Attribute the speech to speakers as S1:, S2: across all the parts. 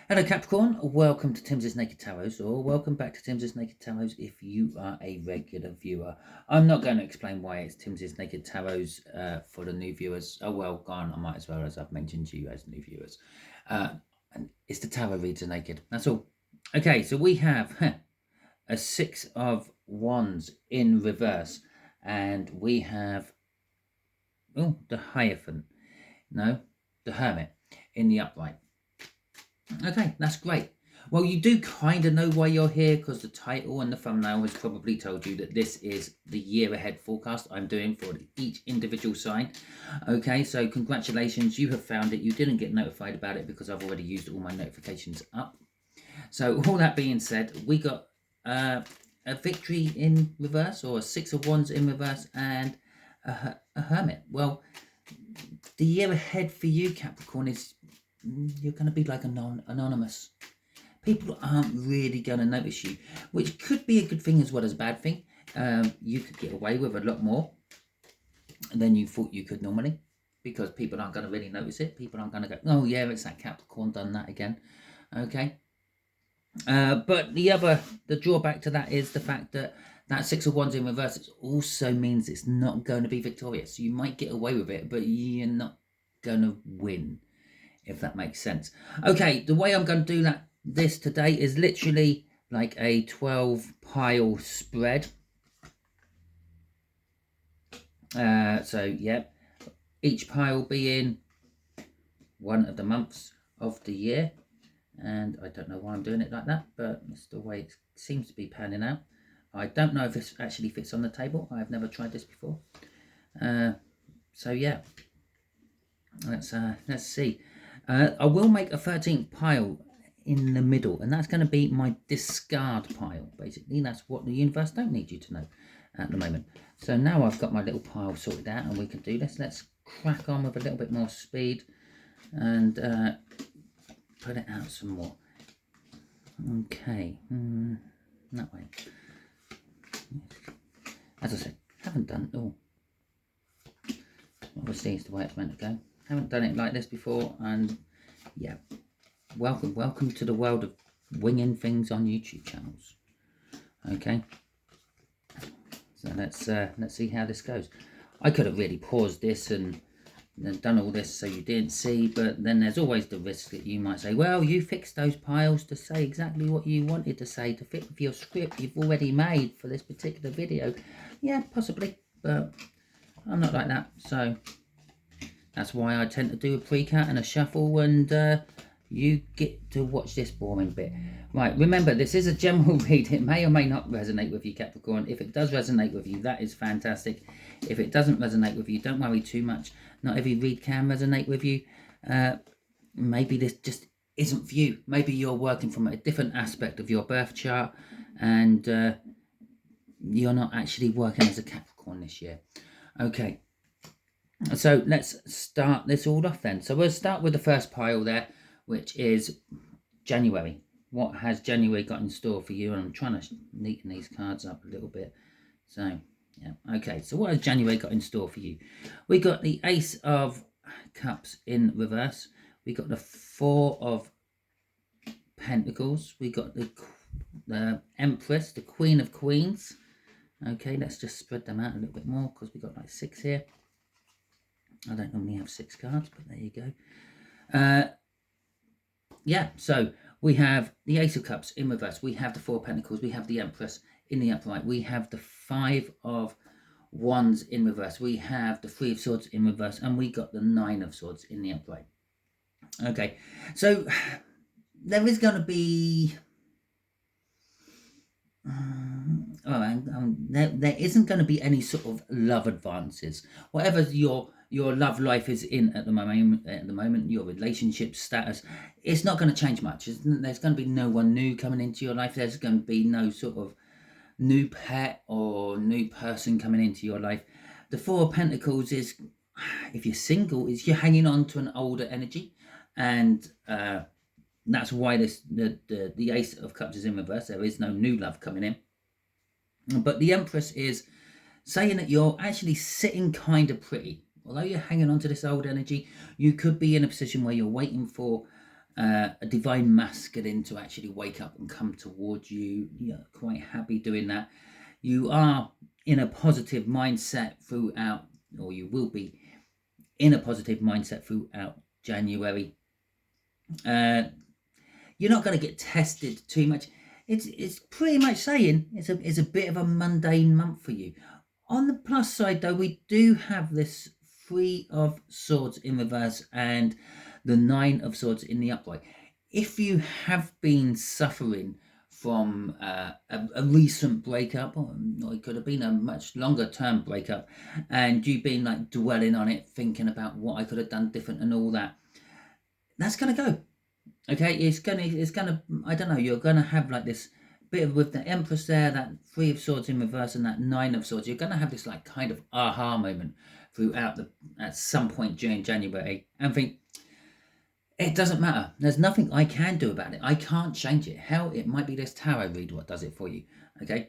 S1: Hello Capricorn, welcome to Timsy Naked Tarot, or welcome back to Timsy Naked Tarot if you are a regular viewer. I'm not going to explain why it's Timsy Naked Tarot for the new viewers. Oh well, gone, I might as well, as I've mentioned you as new viewers. And it's the Tarot Reads Are Naked, that's all. Okay, so we have a Six of Wands in reverse, and we have, the Hierophant, no, the Hermit in the upright. Okay, that's great. Well, you do kind of know why you're here because the title and the thumbnail has probably told you that this is the year ahead forecast I'm doing for each individual sign. Okay, so congratulations, you have found it. You didn't get notified about it because I've already used all my notifications up. So all that being said, we got a victory in reverse, or a Six of Wands in reverse, and a Hermit. Well, the year ahead for you, Capricorn, is you're going to be like anonymous. People aren't really going to notice you, which could be a good thing as well as a bad thing. You could get away with a lot more than you thought you could normally, because people aren't going to really notice it. People aren't going to go, oh yeah, it's that Capricorn done that again. Okay. But the drawback to that is the fact that Six of Wands in reverse also means it's not going to be victorious. You might get away with it, but you're not going to win, if that makes sense. Okay, the way I'm going to do this today is literally like a 12 pile spread. So yeah, each pile being one of the months of the year, and I don't know why I'm doing it like that, but that's the way it seems to be panning out. I don't know if this actually fits on the table. I've never tried this before. So yeah, let's see. I will make a 13th pile in the middle, and that's going to be my discard pile. Basically, that's what the universe don't need you to know at the moment. So now I've got my little pile sorted out, and we can do this. Let's crack on with a little bit more speed and put it out some more. Okay, that way. As I said, haven't done. Oh, obviously it's the way it's meant to go. Haven't done it like this before, and yeah, welcome to the world of winging things on YouTube channels. Okay, so let's see how this goes. I could have really paused this and then done all this so you didn't see, but then there's always the risk that you might say, well, you fixed those piles to say exactly what you wanted to say, to fit with your script you've already made for this particular video. Yeah, possibly, but I'm not like that, so that's why I tend to do a pre-cut and a shuffle, and you get to watch this boring bit. Right, remember, this is a general read. It may or may not resonate with you, Capricorn. If it does resonate with you, that is fantastic. If it doesn't resonate with you, don't worry too much. Not every read can resonate with you. Maybe this just isn't for you. Maybe you're working from a different aspect of your birth chart, and you're not actually working as a Capricorn this year. Okay. So let's start this all off then. So we'll start with the first pile there, which is January. What has January got in store for you? And I'm trying to neaten these cards up a little bit. So, yeah. Okay, so what has January got in store for you? We got the Ace of Cups in reverse. We got the Four of Pentacles. We got the Empress, the Queen of Queens. Okay, let's just spread them out a little bit more because we got like 6 here. I don't normally have 6 cards, but there you go. Yeah, so we have the Ace of Cups in reverse. We have the Four of Pentacles. We have the Empress in the upright. We have the Five of Wands in reverse. We have the Three of Swords in reverse. And we got the Nine of Swords in the upright. Okay, so there is going to be... there isn't going to be any sort of love advances. Whatever your love life is in at the moment, your relationship status, it's not going to change much. There's going to be no one new coming into your life. There's going to be no sort of new pet or new person coming into your life. The Four of Pentacles is, if you're single, is you're hanging on to an older energy, and that's why the Ace of Cups is in reverse. There is no new love coming in. But the Empress is saying that you're actually sitting kind of pretty. Although you're hanging on to this old energy, you could be in a position where you're waiting for a divine masculine to actually wake up and come towards you. You're quite happy doing that. You are in a positive mindset throughout, or you will be in a positive mindset throughout January. You're not going to get tested too much. It's pretty much saying it's a bit of a mundane month for you. On the plus side, though, we do have this Three of Swords in reverse and the Nine of Swords in the upright. If you have been suffering from a recent breakup, or it could have been a much longer term breakup, and you've been like dwelling on it, thinking about what I could have done different and all that, that's going to go. Okay, it's gonna, I don't know, you're gonna have like this bit of, with the Empress there, that Three of Swords in reverse and that Nine of Swords, you're gonna have this like kind of aha moment throughout at some point during January, and think, it doesn't matter. There's nothing I can do about it. I can't change it. Hell, it might be this tarot read what does it for you. Okay,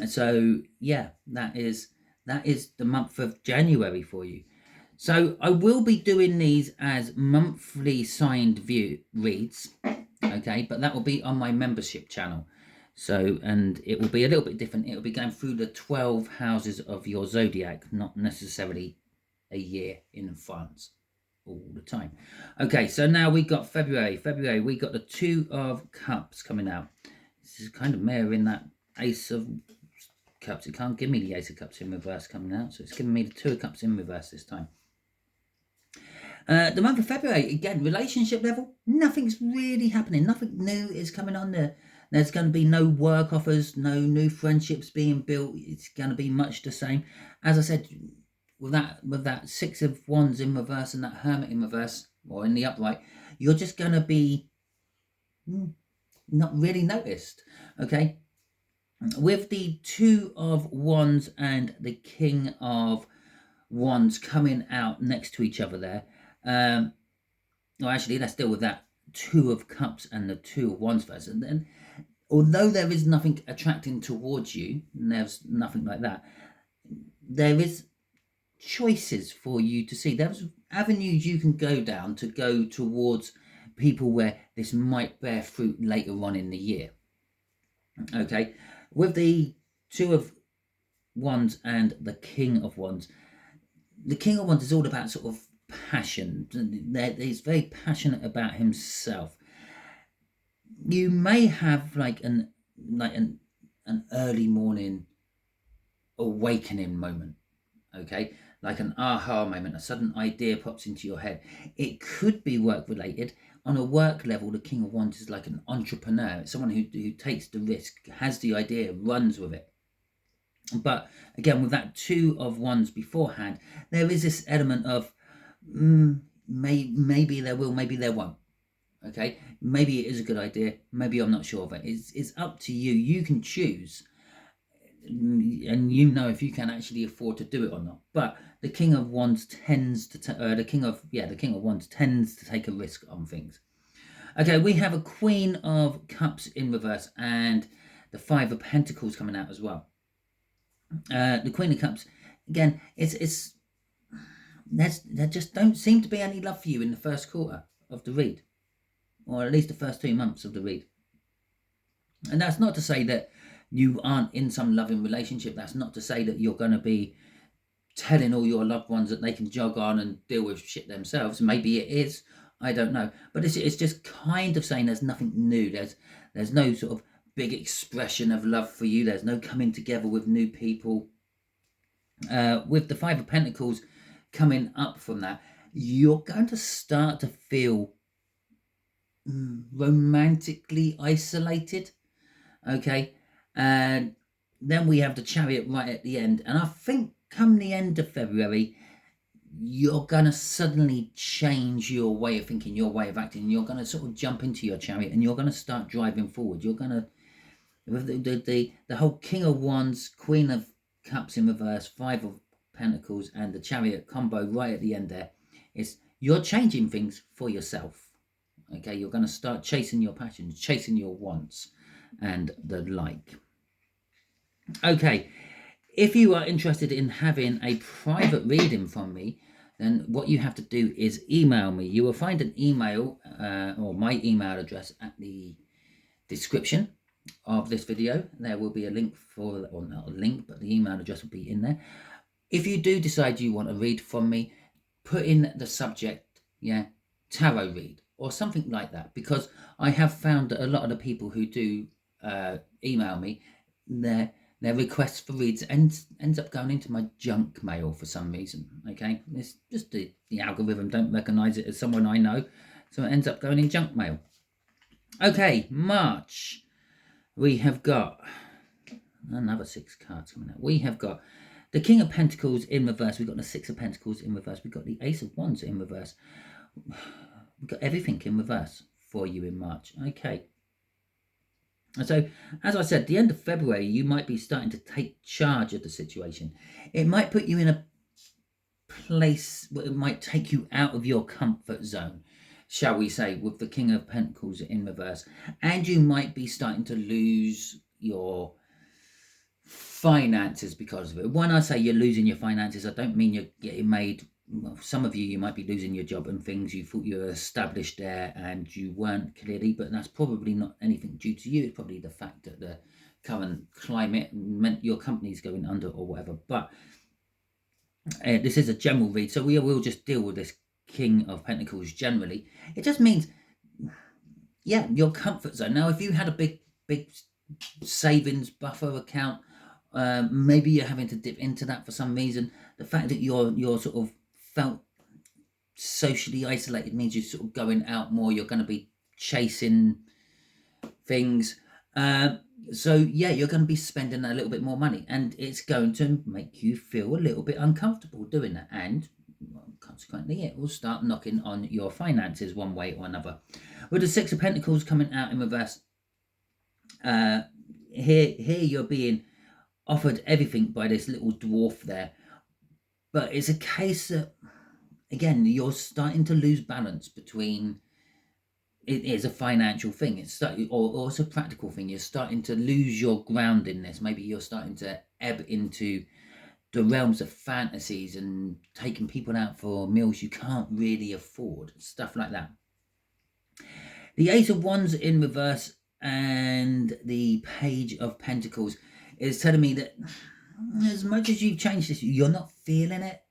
S1: so yeah, that is the month of January for you. So I will be doing these as monthly signed view reads, okay, but that will be on my membership channel. So, and it will be a little bit different. It will be going through the 12 houses of your zodiac, not necessarily a year in advance all the time. Okay, so now we got February. February, we got the Two of Cups coming out. This is kind of mirroring that Ace of Cups. It can't give me the Ace of Cups in reverse coming out, so it's giving me the Two of Cups in reverse this time. The month of February, again, relationship level, nothing's really happening. Nothing new is coming on there. There's going to be no work offers, no new friendships being built. It's going to be much the same. As I said, with that Six of Wands in reverse and that Hermit in reverse, or in the upright, you're just going to be not really noticed. Okay? With the Two of Wands and the King of Wands coming out next to each other there, well, actually, let's deal with that Two of Cups and the Two of Wands first. And then, although there is nothing attracting towards you, and there's nothing like that, there is choices for you to see. There's avenues you can go down to go towards people where this might bear fruit later on in the year. Okay, with the Two of Wands and the King of Wands, the King of Wands is all about sort of passion. He's very passionate about himself. You may have like an early morning awakening moment, okay, like an aha moment. A sudden idea pops into your head. It could be work related. On a work level, the King of Wands is like an entrepreneur. It's someone who takes the risk, has the idea, runs with it. But again, with that Two of Wands beforehand, there is this element of maybe there will, maybe there won't. Okay, maybe it is a good idea, maybe I'm not sure of it. It's up to you. You can choose, and you know if you can actually afford to do it or not. But the King of Wands tends to the King of Wands tends to take a risk on things. Okay, we have a Queen of Cups in reverse and the Five of Pentacles coming out as well. The Queen of Cups, again, there just don't seem to be any love for you in the first quarter of the read, or at least the first 2 months of the read. And that's not to say that you aren't in some loving relationship. That's not to say that you're going to be telling all your loved ones that they can jog on and deal with shit themselves. Maybe it is, I don't know. But it's just kind of saying there's nothing new. There's no sort of big expression of love for you. There's no coming together with new people. With the Five of Pentacles coming up from that, you're going to start to feel romantically isolated. Okay, and then we have the Chariot right at the end, and I think come the end of February, you're going to suddenly change your way of thinking, your way of acting. You're going to sort of jump into your Chariot and you're going to start driving forward. You're going to, with the whole King of Wands, Queen of Cups in reverse, Five of Pentacles, and the Chariot combo right at the end there, you're changing things for yourself. Okay, you're going to start chasing your passions, chasing your wants, and the like. Okay, if you are interested in having a private reading from me, then what you have to do is email me. You will find an email or my email address at the description of this video. There will be a link for, or not a link, but the email address will be in there. If you do decide you want to read from me, put in the subject, tarot read or something like that, because I have found that a lot of the people who do email me, their requests for reads ends up going into my junk mail for some reason. Okay, it's just the algorithm don't recognize it as someone I know, so it ends up going in junk mail. Okay, March, we have got another 6 cards coming out. We have got the King of Pentacles in reverse. We've got the 6 of Pentacles in reverse. We've got the Ace of Wands in reverse. We've got everything in reverse for you in March. Okay. And so, as I said, the end of February, you might be starting to take charge of the situation. It might put you in a place where it might take you out of your comfort zone, shall we say, with the King of Pentacles in reverse. And you might be starting to lose your finances because of it. When I say you're losing your finances, I don't mean you're getting made. Well, some of you might be losing your job and things. You thought you were established there and you weren't clearly, but that's probably not anything due to you. It's probably the fact that the current climate meant your company's going under or whatever. But this is a general read, so we will just deal with this King of Pentacles generally. It just means, your comfort zone. Now, if you had a big savings buffer account, maybe you're having to dip into that for some reason. The fact that you're sort of felt socially isolated means you're sort of going out more. You're going to be chasing things. So you're going to be spending a little bit more money, and it's going to make you feel a little bit uncomfortable doing that, and consequently it will start knocking on your finances one way or another. With the 6 of Pentacles coming out in reverse, here you're being offered everything by this little dwarf there, but it's a case that, again, you're starting to lose balance between. It is a financial thing. Or it's a practical thing. You're starting to lose your ground in this. Maybe you're starting to ebb into the realms of fantasies and taking people out for meals you can't really afford, stuff like that. The Ace of Wands in reverse and the Page of Pentacles is telling me that as much as you've changed this, you're not feeling it.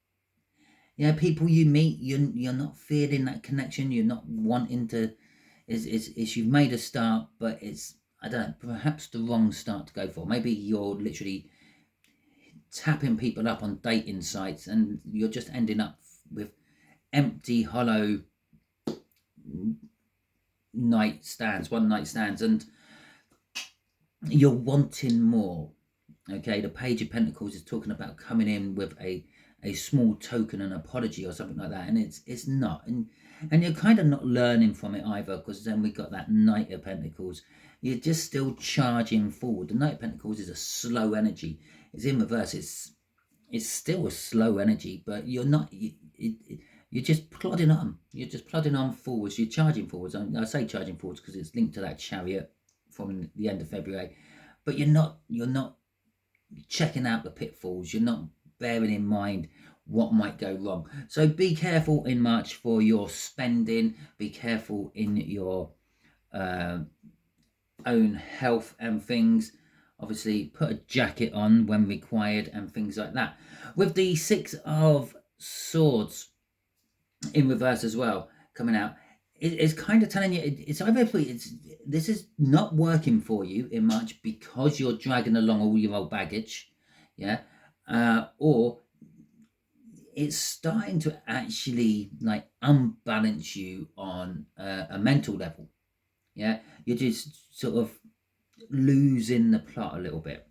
S1: People you meet, you're not feeling that connection. You're not wanting to. Is you've made a start, but it's, I don't know, perhaps the wrong start to go for. Maybe you're literally tapping people up on dating sites and you're just ending up with empty, hollow one night stands, and you're wanting more. Okay, the Page of Pentacles is talking about coming in with a small token, an apology or something like that, and it's not, and you're kind of not learning from it either, because then we got that Knight of Pentacles. You're just still charging forward. The Knight of Pentacles is a slow energy. It's in reverse. It's still a slow energy, but you're not. You're just plodding on. You're just plodding on forwards. You're charging forwards. I say charging forwards because it's linked to that Chariot from the end of February, but you're not checking out the pitfalls. You're not bearing in mind what might go wrong. So be careful in March for your spending. Be careful in your own health and things. Obviously, put a jacket on when required and things like that. With the 6 of Swords in reverse as well coming out, it's kind of telling you it's either this is not working for you in March because you're dragging along all your old baggage, or it's starting to actually like unbalance you on a mental level. You're just sort of losing the plot a little bit.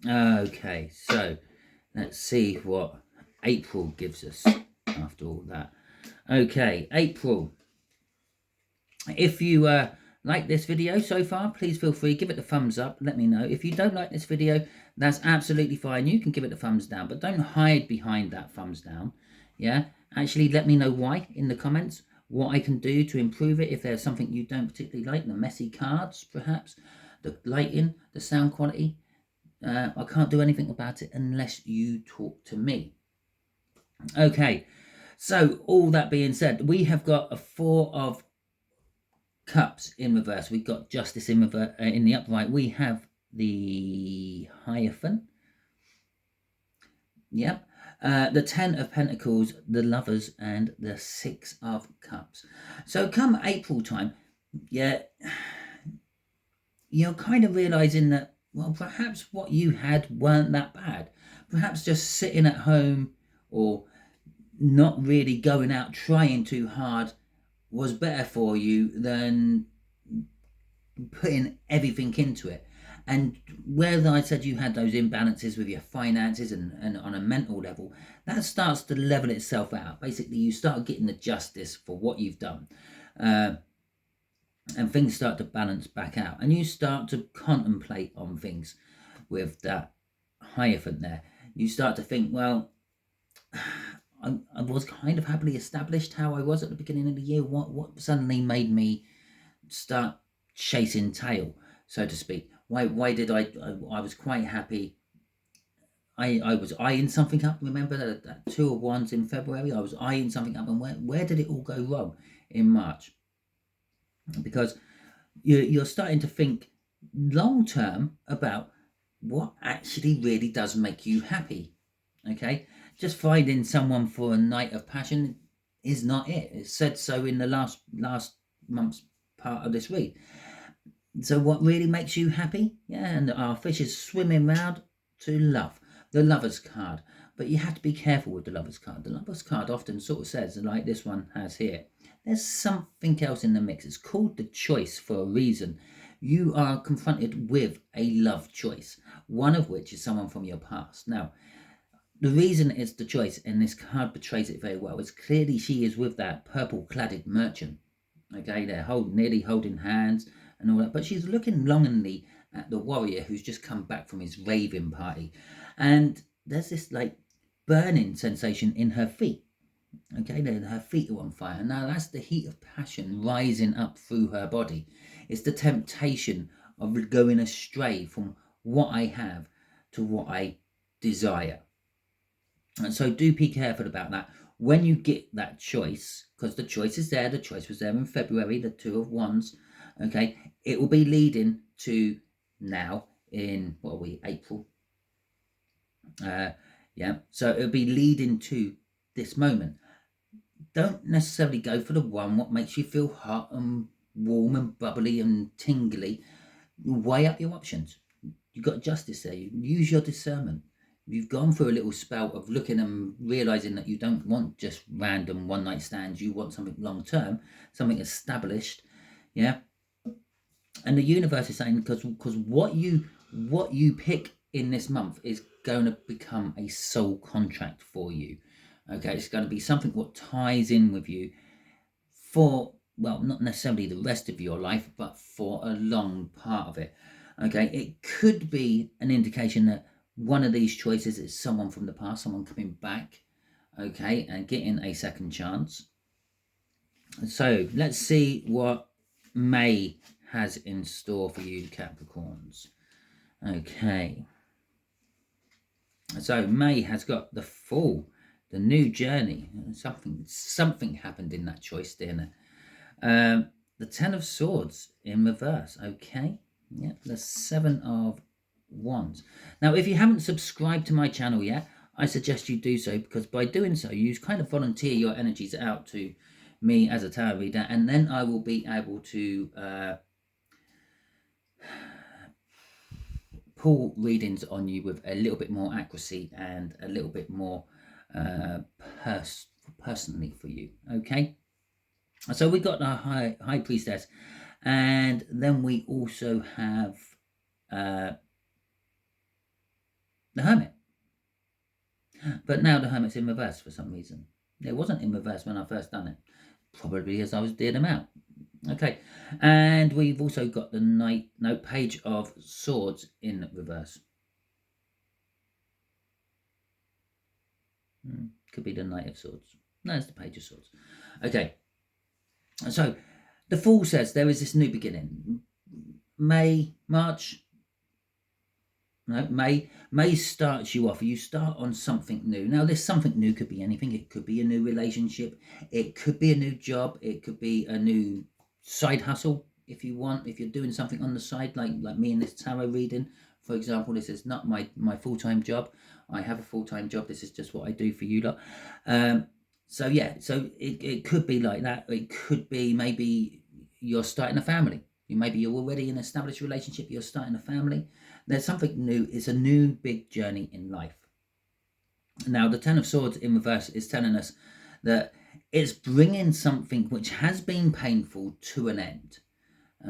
S1: Okay, so let's see what April gives us after all that. Okay, April. If you like this video so far, please feel free, give it a thumbs up, let me know. If you don't like this video, that's absolutely fine. You can give it a thumbs down, but don't hide behind that thumbs down. Actually let me know why in the comments, what I can do to improve it. If there's something you don't particularly like, the messy cards perhaps, the lighting, the sound quality, I can't do anything about it unless you talk to me. Okay, so all that being said, we have got a Four of Cups in reverse. We've got Justice in reverse in the upright. We have the Hierophant. Yep. The Ten of Pentacles, the Lovers, and the Six of Cups. So come April time, yeah, you're kind of realizing that, well, perhaps what you had weren't that bad. Perhaps just sitting at home or not really going out trying too hard was better for you than putting everything into it. And where I said you had those imbalances with your finances and on a mental level, that starts to level itself out. Basically, you start getting the justice for what you've done. And things start to balance back out. And you start to contemplate on things with that Hierophant there. You start to think, well, I was kind of happily established how I was at the beginning of the year. What suddenly made me start chasing tail, so to speak? Why did I was quite happy. I was eyeing something up. Remember that Two of Wands in February? I was eyeing something up, and where did it all go wrong in March? Because you're starting to think long term about what actually really does make you happy. Okay, just finding someone for a night of passion is not it. It said so in the last month's part of this read. So what really makes you happy? Yeah, and our fish is swimming round to love, the Lover's card. But you have to be careful with the Lover's card. The Lover's card often sort of says, like this one has here, there's something else in the mix. It's called the choice for a reason. You are confronted with a love choice, one of which is someone from your past. Now, the reason it's the choice, and this card portrays it very well, is clearly she is with that purple-cladded merchant. Okay, they're nearly holding hands and all that, but she's looking longingly at the warrior who's just come back from his raving party, and there's this like burning sensation in her feet. Okay, her feet are on fire. Now that's the heat of passion rising up through her body. It's the temptation of going astray from what I have to what I desire. And so do be careful about that. When you get that choice, because the choice is there, the choice was there in February, the Two of Wands, okay, it will be leading to now in, what are we, April? Yeah, so it'll be leading to this moment. Don't necessarily go for the one what makes you feel hot and warm and bubbly and tingly. Weigh up your options. You've got justice there. You use your discernment. You've gone through a little spell of looking and realizing that you don't want just random one night stands. You want something long term, something established. Yeah. And the universe is saying because what you pick in this month is going to become a soul contract for you. Okay, it's going to be something what ties in with you for, well, not necessarily the rest of your life, but for a long part of it. Okay, it could be an indication that one of these choices is someone from the past, someone coming back, okay, and getting a second chance. So let's see what May has in store for you, Capricorns. Okay. So May has got the Fool, the new journey. Something happened in that choice, didn't it? The Ten of Swords in reverse. Okay. Yeah. The Seven of Wands. Now, if you haven't subscribed to my channel yet, I suggest you do so, because by doing so, you kind of volunteer your energies out to me as a tarot reader, and then I will be able to pull readings on you with a little bit more accuracy and a little bit more personally for you. Okay, so we got our high priestess, and then we also have the Hermit. But now the Hermit's in reverse for some reason. It wasn't in reverse when I first done it, probably as I was doing them out. Okay, and we've also got the Page of Swords in reverse. Could be the Knight of Swords. No, it's the Page of Swords. Okay, so the Fool says there is this new beginning. March, No, May starts you off. You start on something new. Now, this something new could be anything. It could be a new relationship. It could be a new job. It could be a new side hustle if you want. If you're doing something on the side, like me in this tarot reading, for example, this is not my full time job. I have a full time job. This is just what I do for you lot. So yeah, so it could be like that. It could be maybe you're starting a family. Maybe you're already in an established relationship. You're starting a family. There's something new. It's a new big journey in life. Now, the Ten of Swords in reverse is telling us that it's bringing something which has been painful to an end,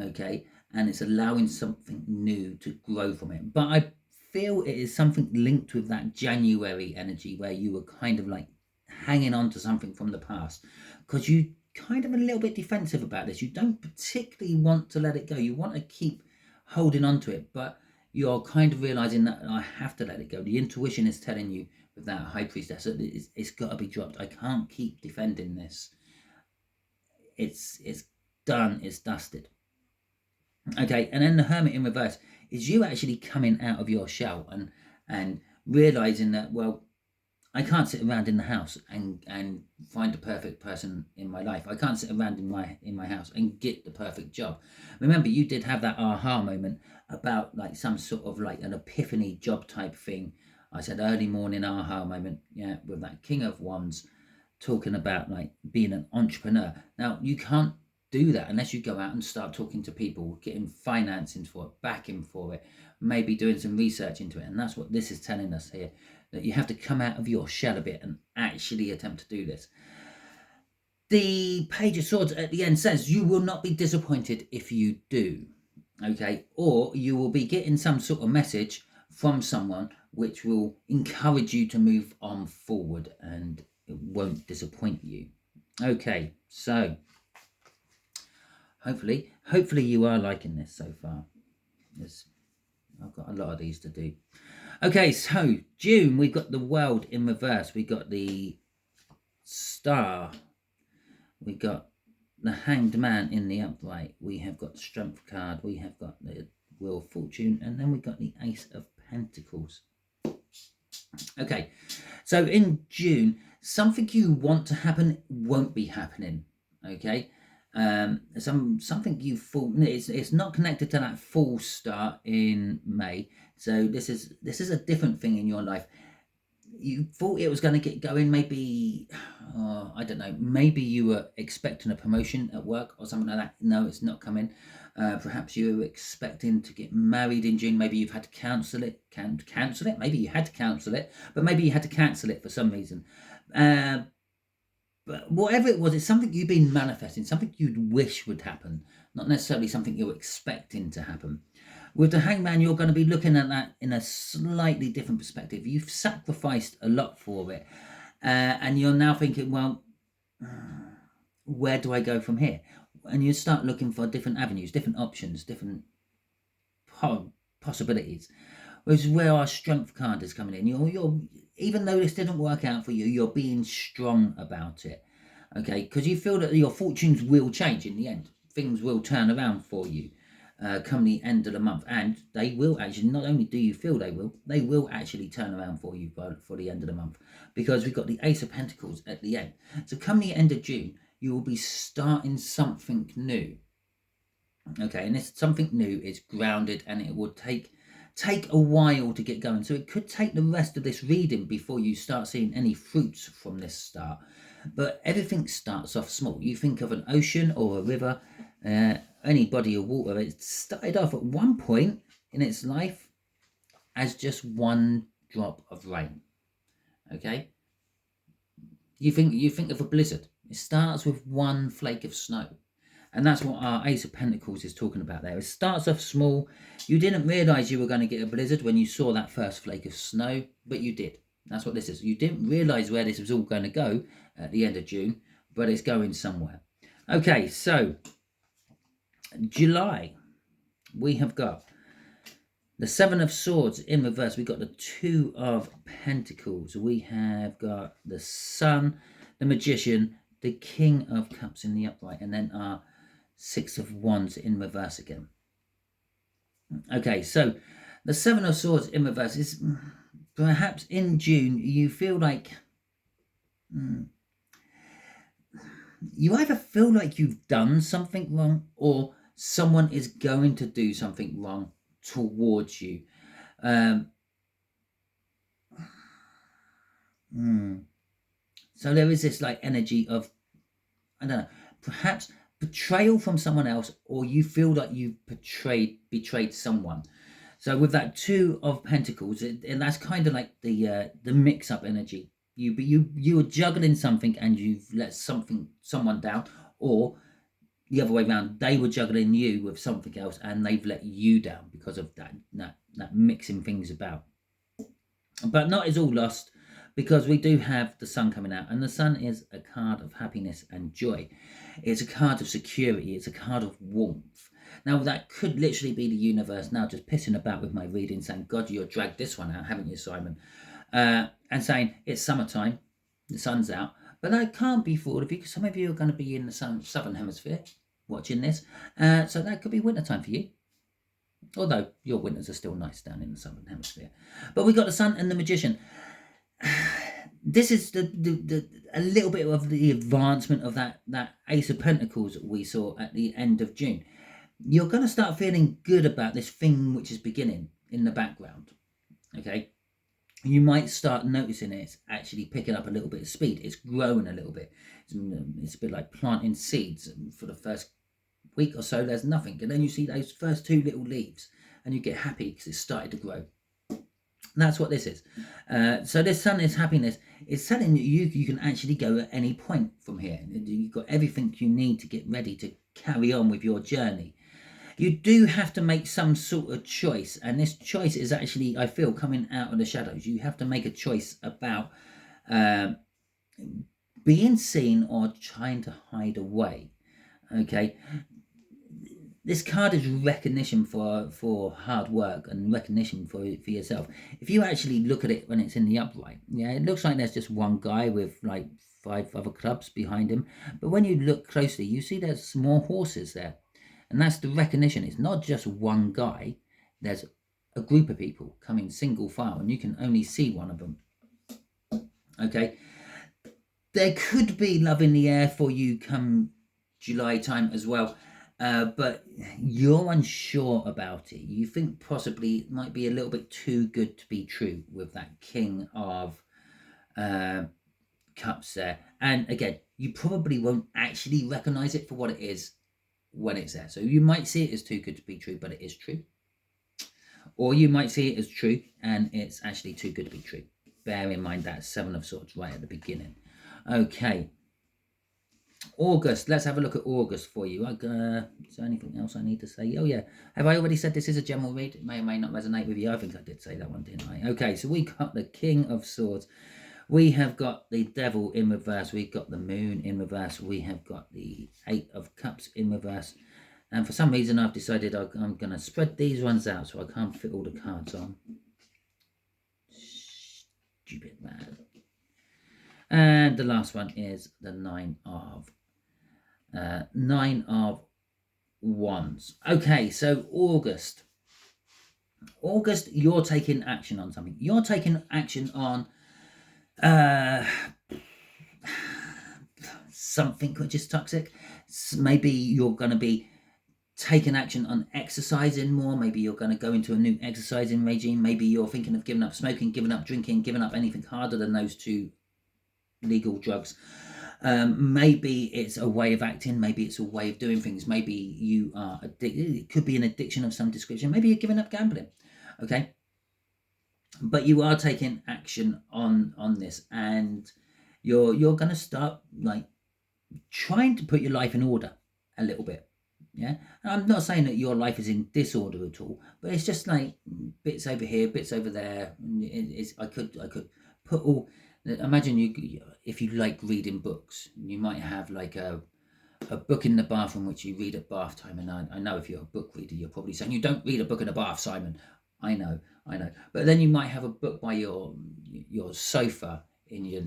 S1: okay? And it's allowing something new to grow from it. But I feel it is something linked with that January energy where you were kind of like hanging on to something from the past because you kind of a little bit defensive about this. You don't particularly want to let it go. You want to keep holding on to it, but you're kind of realizing that I have to let it go. The intuition is telling you with that High Priestess that it's got to be dropped. I can't keep defending this. It's done. It's dusted. Okay, and then the Hermit in reverse is you actually coming out of your shell and realizing that, well, I can't sit around in the house and find the perfect person in my life. I can't sit around in my house and get the perfect job. Remember, you did have that aha moment about like some sort of like an epiphany job type thing. I said early morning aha moment, yeah, with that King of Wands talking about like being an entrepreneur. Now, you can't do that unless you go out and start talking to people, getting financing for it, backing for it, maybe doing some research into it. And that's what this is telling us here, that you have to come out of your shell a bit and actually attempt to do this. The Page of Swords at the end says you will not be disappointed if you do, okay? Or you will be getting some sort of message from someone which will encourage you to move on forward and it won't disappoint you. Okay, so hopefully you are liking this so far. I've got a lot of these to do. Okay, so June, we've got the World in reverse. We got the Star. We got the Hanged Man in the upright. We have got the Strength card. We have got the Wheel of Fortune. And then we got the Ace of Pentacles. Okay, so in June, something you want to happen won't be happening. Okay, something you thought it's not connected to that full start in May. So this is a different thing in your life. You thought it was going to get going, maybe I don't know, maybe you were expecting a promotion at work or something like that. No, it's not coming. Perhaps you were expecting to get married in June. Maybe you've had to cancel it. Maybe you had to cancel it, but maybe you had to cancel it for some reason. But whatever it was, it's something you've been manifesting, something you'd wish would happen, not necessarily something you're expecting to happen. With the Hangman, you're going to be looking at that in a slightly different perspective. You've sacrificed a lot for it, and you're now thinking, well, where do I go from here? And you start looking for different avenues, different options, different possibilities. Which is where our Strength card is coming in. You're even though this didn't work out for you, you're being strong about it. Okay, because you feel that your fortunes will change in the end. Things will turn around for you come the end of the month, and they will actually. Not only do you feel they will actually turn around for you for the end of the month, because we've got the Ace of Pentacles at the end. So come the end of June, you will be starting something new. Okay, and this something new is grounded, and it will take a while to get going. So it could take the rest of this reading before you start seeing any fruits from this start. But everything starts off small. You think of an ocean or a river, any body of water. It started off at one point in its life as just one drop of rain. Okay, you think of a blizzard. It starts with one flake of snow. And that's what our Ace of Pentacles is talking about there. It starts off small. You didn't realise you were going to get a blizzard when you saw that first flake of snow, but you did. That's what this is. You didn't realise where this was all going to go at the end of June, but it's going somewhere. Okay, so July, we have got the Seven of Swords in reverse. We've got the Two of Pentacles. We have got the Sun, the Magician, the King of Cups in the upright, and then our Six of Wands in reverse again. Okay, so The Seven of Swords in reverse is perhaps in June you feel like you either feel like you've done something wrong or someone is going to do something wrong towards you. So there is this like energy of, I don't know, perhaps betrayal from someone else, or you feel like you've betrayed someone. So with that Two of Pentacles, and that's kind of like the mix-up energy. You are juggling something and you've let someone down, or the other way around, they were juggling you with something else and they've let you down because of that mixing things about. But not is all lost, because we do have the Sun coming out, and the Sun is a card of happiness and joy. It's a card of security. It's a card of warmth. Now, that could literally be the universe now just pissing about with my reading, saying, God, you've dragged this one out, haven't you, Simon? And saying, it's summertime, the sun's out. But that can't be for all of you, because some of you are going to be in the southern hemisphere watching this. So that could be wintertime for you. Although your winters are still nice down in the southern hemisphere. But we've got the Sun and the Magician. This is a little bit of the advancement of that Ace of Pentacles that we saw at the end of June. You're going to start feeling good about this thing which is beginning in the background. Okay, you might start noticing it's actually picking up a little bit of speed. It's growing a little bit. It's a bit like planting seeds. For the first week or so, there's nothing, and then you see those first two little leaves, and you get happy because it's started to grow. That's what this is. So this Sun is happiness. It's telling you can actually go at any point from here. You've got everything you need to get ready to carry on with your journey. You do have to make some sort of choice, and this choice is actually, I feel, coming out of the shadows. You have to make a choice about being seen or trying to hide away. Okay, this card is recognition for hard work and recognition for yourself. If you actually look at it when it's in the upright, yeah, it looks like there's just one guy with like 5 other clubs behind him. But when you look closely, you see there's more horses there. And that's the recognition. It's not just one guy. There's a group of people coming single file, and you can only see one of them. Okay. There could be love in the air for you come July time as well. But you're unsure about it. You think possibly it might be a little bit too good to be true with that King of Cups there. And again, you probably won't actually recognize it for what it is when it's there. So you might see it as too good to be true, but it is true. Or you might see it as true and it's actually too good to be true. Bear in mind that Seven of Swords right at the beginning. Okay. August. Let's have a look at August for you. Is there anything else I need to say? Oh, yeah. Have I already said this is a general read? It may or may not resonate with you. I think I did say that one, didn't I? Okay, so we got the King of Swords. We have got the Devil in reverse. We've got the Moon in reverse. We have got the Eight of Cups in reverse. And for some reason, I've decided I'm going to spread these ones out so I can't fit all the cards on. Stupid man. And the last one is the Nine of Wands. Okay, so August. August, you're taking action on something. You're taking action on something which is toxic. Maybe you're going to be taking action on exercising more. Maybe you're going to go into a new exercising regime. Maybe you're thinking of giving up smoking, giving up drinking, giving up anything harder than those two legal drugs. Maybe it's a way of acting. Maybe it's a way of doing things. Maybe you are addicted. It could be an addiction of some description. Maybe you're giving up gambling. Okay. But you are taking action on this, and you're going to start like trying to put your life in order a little bit. Yeah, and I'm not saying that your life is in disorder at all, but it's just like bits over here, bits over there. I could put all. Imagine you, if you like reading books, you might have like a book in the bathroom which you read at bath time. And I know if you're a book reader, you're probably saying you don't read a book in a bath, Simon. I know. But then you might have a book by your sofa in your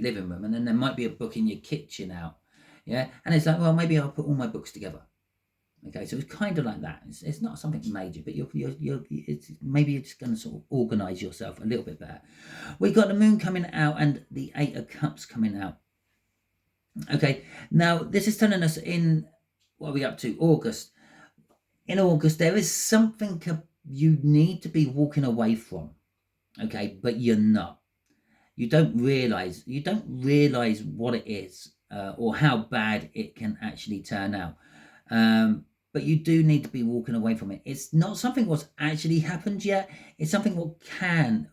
S1: living room, and then there might be a book in your kitchen out. Yeah, and it's like, well, maybe I'll put all my books together. Okay, so it's kind of like that. It's not something major, but maybe you're just going to sort of organise yourself a little bit better. We've got the moon coming out and the 8 of cups coming out. Okay, now this is telling us in, what are we up to? August. In August, there is something you need to be walking away from. Okay, but you're not. You don't realize what it is, or how bad it can actually turn out. But you do need to be walking away from it. It's not something what's actually happened yet. It's something what can,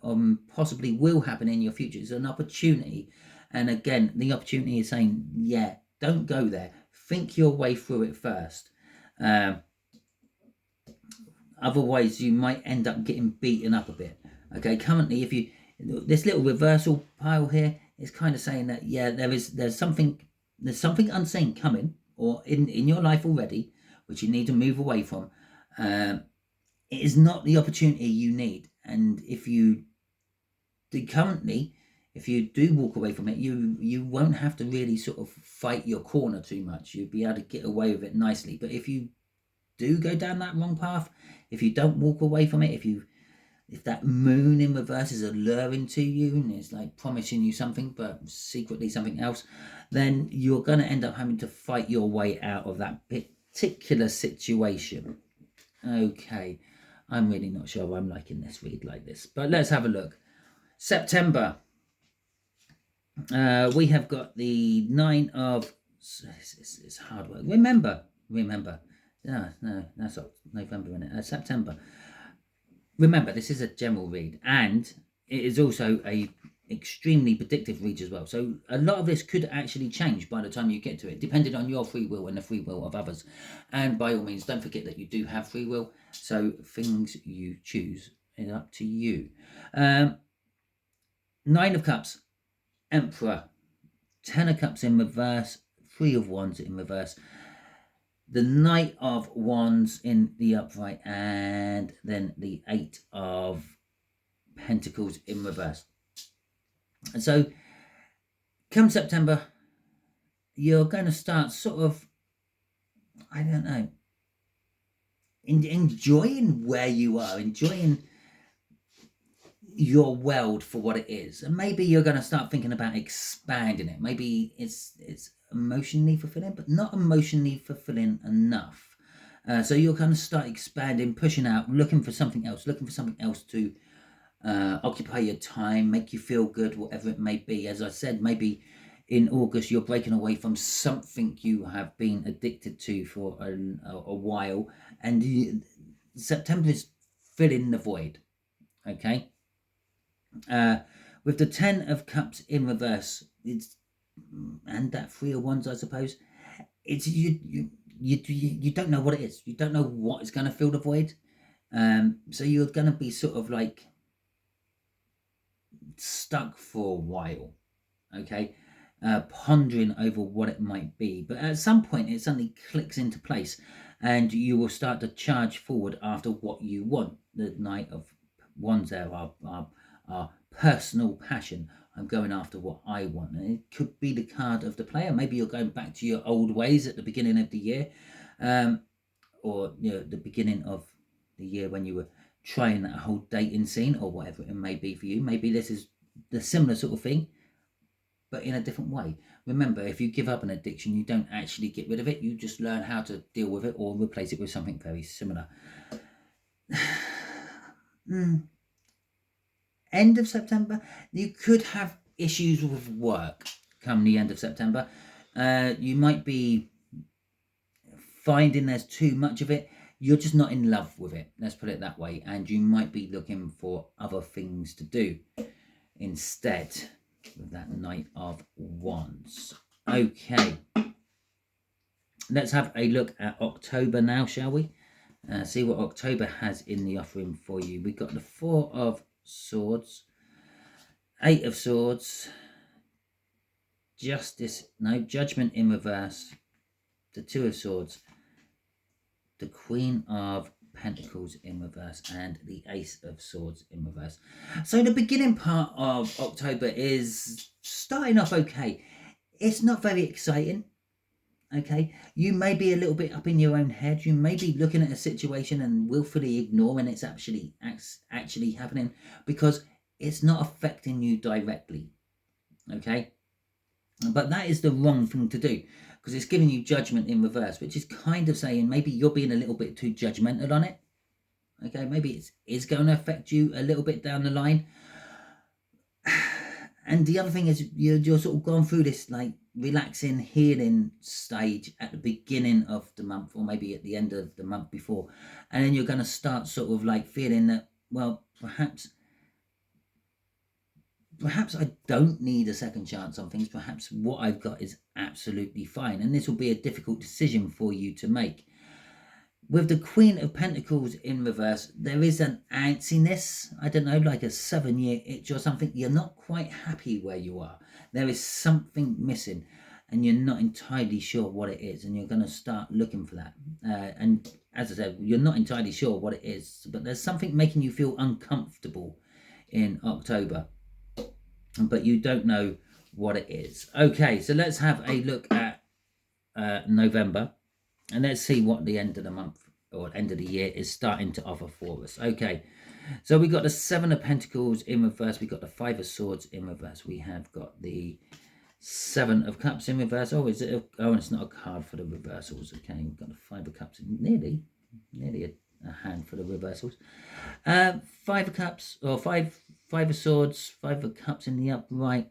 S1: possibly will happen in your future. It's an opportunity. And again, the opportunity is saying, yeah, don't go there. Think your way through it first. Otherwise, you might end up getting beaten up a bit. Okay, currently, if you, this little reversal pile here is kind of saying that, yeah, there's something unseen coming, or in your life already, which you need to move away from. It is not the opportunity you need. And if you do walk away from it, you won't have to really sort of fight your corner too much. You'll be able to get away with it nicely. But if you do go down that wrong path, if you don't walk away from it, if that moon in reverse is alluring to you and it's like promising you something but secretly something else, then you're going to end up having to fight your way out of that particular situation. Okay, I'm really not sure I'm liking this read like this, but let's have a look. September, we have got the 9 of, it's hard work. Remember. No, that's not November, isn't it? September. Remember, this is a general read, and it is also a extremely predictive read as well. So a lot of this could actually change by the time you get to it, depending on your free will and the free will of others. And by all means, don't forget that you do have free will. So things you choose is up to you. 9 of Cups, Emperor, 10 of Cups in reverse, 3 of Wands in reverse, the Knight of Wands in the upright, and then the 8 of Pentacles in reverse. And so come September, you're going to start sort of, I don't know, enjoying where you are, enjoying your world for what it is. And maybe you're going to start thinking about expanding it. Maybe it's emotionally fulfilling, but not emotionally fulfilling enough. So you're going to start expanding, pushing out, looking for something else to occupy your time, make you feel good, whatever it may be. As I said, maybe in August you're breaking away from something you have been addicted to for a while, and September is filling the void. Okay. With the 10 of Cups in reverse, and that 3 of Wands, I suppose, it's you don't know what it is. You don't know what is going to fill the void. So you're going to be sort of like stuck for a while, okay, pondering over what it might be. But at some point, it suddenly clicks into place, and you will start to charge forward after what you want. The Knight of Wands there are personal passion. I'm going after what I want. And it could be the card of the player. Maybe you're going back to your old ways at the beginning of the year, or the beginning of the year when you were trying that whole dating scene, or whatever it may be for you. Maybe this is the similar sort of thing, but in a different way. Remember, if you give up an addiction, you don't actually get rid of it. You just learn how to deal with it or replace it with something very similar. End of September, you could have issues with work come the end of September. You might be finding there's too much of it. You're just not in love with it, let's put it that way, and you might be looking for other things to do instead with that Knight of Wands. Okay, let's have a look at October now, shall we? See what October has in the offering for you. We've got the 4 of Swords, 8 of Swords, Judgment in reverse, the 2 of Swords, the Queen of Pentacles in reverse, and the Ace of Swords in reverse. So the beginning part of October is starting off okay. It's not very exciting. Okay, you may be a little bit up in your own head. You may be looking at a situation and willfully ignoring it's actually happening because it's not affecting you directly. Okay, but that is the wrong thing to do because it's giving you judgment in reverse, which is kind of saying maybe you're being a little bit too judgmental on it. Okay, maybe it's going to affect you a little bit down the line. And the other thing is you're sort of going through this like relaxing healing stage at the beginning of the month or maybe at the end of the month before, and then you're going to start sort of like feeling that, well, perhaps I don't need a second chance on things. Perhaps what I've got is absolutely fine, and this will be a difficult decision for you to make. With the Queen of Pentacles in reverse, there is an antsiness, I don't know, like a 7-year itch or something. You're not quite happy where you are. There is something missing and you're not entirely sure what it is, and you're going to start looking for that. And as I said, you're not entirely sure what it is, but there's something making you feel uncomfortable in October, but you don't know what it is. Okay, so let's have a look at November. And let's see what the end of the month or end of the year is starting to offer for us. Okay, so we got the 7 of Pentacles in reverse. We got the 5 of Swords in reverse. We have got the 7 of Cups in reverse. Oh, is it? Oh, it's not a card for the reversals. Okay, we've got the 5 of Cups. Nearly a hand for the reversals. 5 of Cups or 5 of Swords, 5 of Cups in the upright.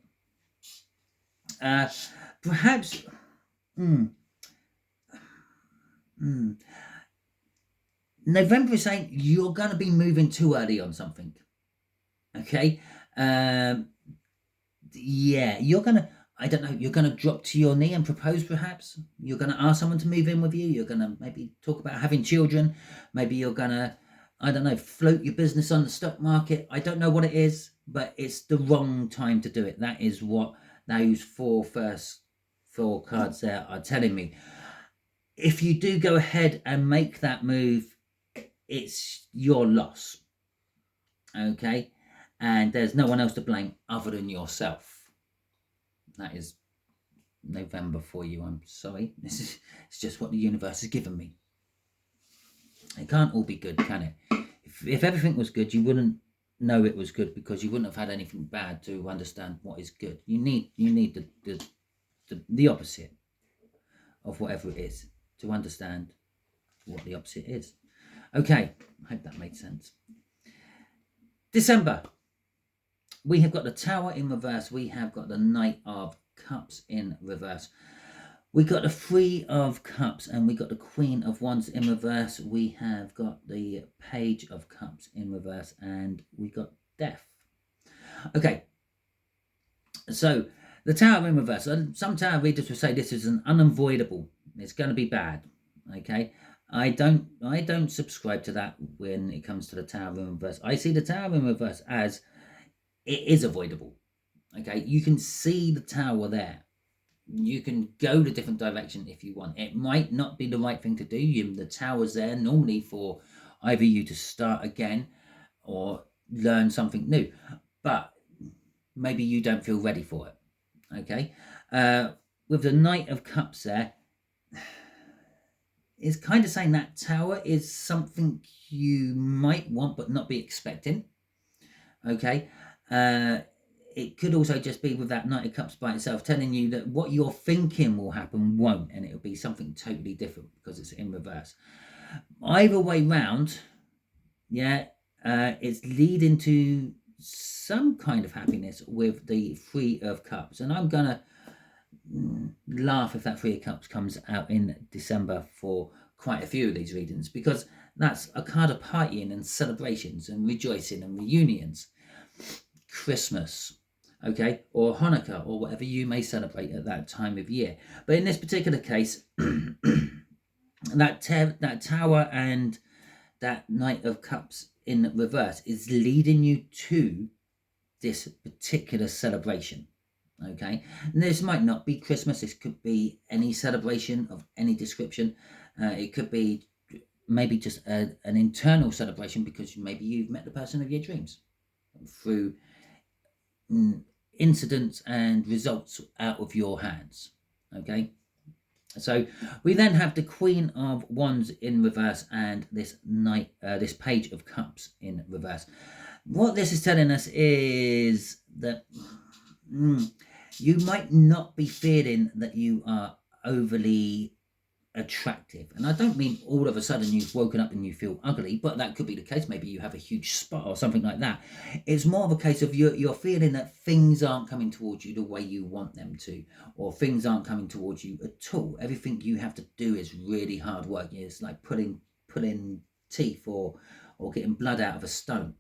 S1: Perhaps. November is saying you're going to be moving too early on something. Okay. Yeah, you're going to, I don't know, you're going to drop to your knee and propose perhaps. You're going to ask someone to move in with you. You're going to maybe talk about having children. Maybe you're going to, I don't know, float your business on the stock market. I don't know what it is, but it's the wrong time to do it. That is what those first 4 cards there are telling me. If you do go ahead and make that move, it's your loss. Okay? And there's no one else to blame other than yourself. That is November for you. I'm sorry. It's just what the universe has given me. It can't all be good, can it? If everything was good, you wouldn't know it was good because you wouldn't have had anything bad to understand what is good. You need the opposite of whatever it is to understand what the opposite is. Okay, I hope that made sense. December. We have got the Tower in reverse. We have got the Knight of Cups in reverse. We got the 3 of Cups and we got the Queen of Wands in reverse. We have got the Page of Cups in reverse and we got Death. Okay, so the Tower in reverse. Some tarot readers will say this is an unavoidable. It's going to be bad. Okay, I don't subscribe to that when it comes to the Tower in reverse. I see the Tower in reverse as it is avoidable. Okay, you can see the Tower there. You can go the different direction if you want. It might not be the right thing to do. The Tower's there normally for either you to start again or learn something new, but maybe you don't feel ready for it. Okay, with the Knight of Cups there, it's kind of saying that Tower is something you might want but not be expecting. Okay, it could also just be with that Knight of Cups by itself telling you that what you're thinking will happen won't, and it'll be something totally different because it's in reverse. Either way round, yeah, it's leading to some kind of happiness with the 3 of Cups, and I'm gonna laugh if that 3 of Cups comes out in December for quite a few of these readings, because that's a card of partying and celebrations and rejoicing and reunions. Christmas, okay, or Hanukkah, or whatever you may celebrate at that time of year. But in this particular case, that Tower and that Knight of Cups in reverse is leading you to this particular celebration. Okay, and this might not be Christmas. This could be any celebration of any description. It could be maybe just an internal celebration because maybe you've met the person of your dreams through incidents and results out of your hands. Okay, So we then have the Queen of Wands in reverse and this this Page of Cups in reverse. What this is telling us is that you might not be feeling that you are overly attractive. And I don't mean all of a sudden you've woken up and you feel ugly, but that could be the case. Maybe you have a huge spot or something like that. It's more of a case of you're feeling that things aren't coming towards you the way you want them to, or things aren't coming towards you at all. Everything you have to do is really hard work. It's like pulling teeth or getting blood out of a stone.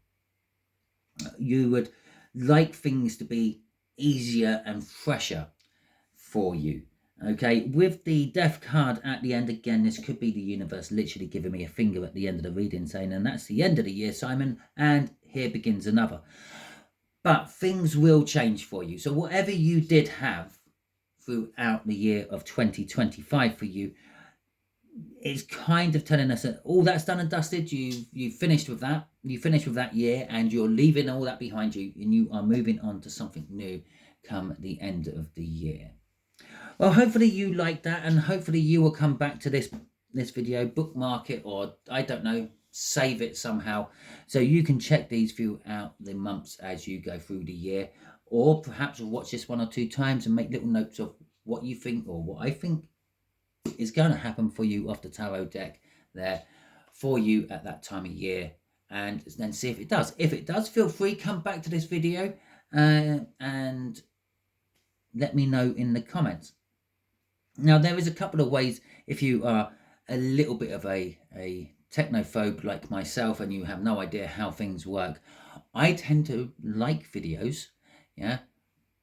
S1: You would like things to be easier and fresher for you. Okay, with the Death card at the end, again, this could be the universe literally giving me a finger at the end of the reading saying, and that's the end of the year, Simon, and here begins another. But things will change for you. So whatever you did have throughout the year of 2025 for you, it's kind of telling us that all that's done and dusted. You've finished with that. You finished with that year, and you're leaving all that behind you, and you are moving on to something new come the end of the year. Well, hopefully you like that, and hopefully you will come back to this video, bookmark it, or I don't know, save it somehow, so you can check these throughout the months as you go through the year, or perhaps watch this 1 or 2 times and make little notes of what you think or what I think is going to happen for you off the tarot deck there for you at that time of year, and then see if it does. If it does, feel free, come back to this video and let me know in the comments. Now, there is a couple of ways if you are a little bit of a technophobe like myself and you have no idea how things work. I tend to like videos, yeah,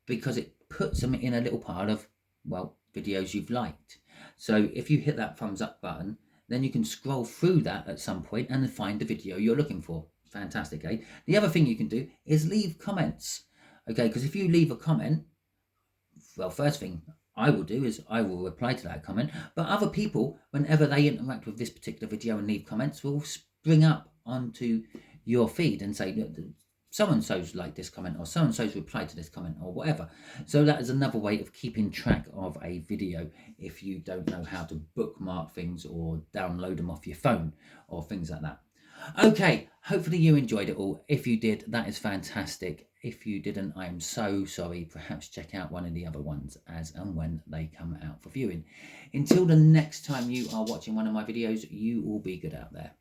S1: because it puts them in a little pile of, well, videos you've liked. So if you hit that thumbs up button, then you can scroll through that at some point and find the video you're looking for. Fantastic, eh? The other thing you can do is leave comments, okay? Because if you leave a comment, well, first thing I will do is I will reply to that comment, but other people, whenever they interact with this particular video and leave comments, will spring up onto your feed and say, so-and-so's liked this comment, or so-and-so's replied to this comment, or whatever. So that is another way of keeping track of a video if you don't know how to bookmark things or download them off your phone or things like that. Okay, hopefully you enjoyed it all. If you did, that is fantastic. If you didn't, I am so sorry. Perhaps check out one of the other ones as and when they come out for viewing. Until the next time you are watching one of my videos, you will be good out there.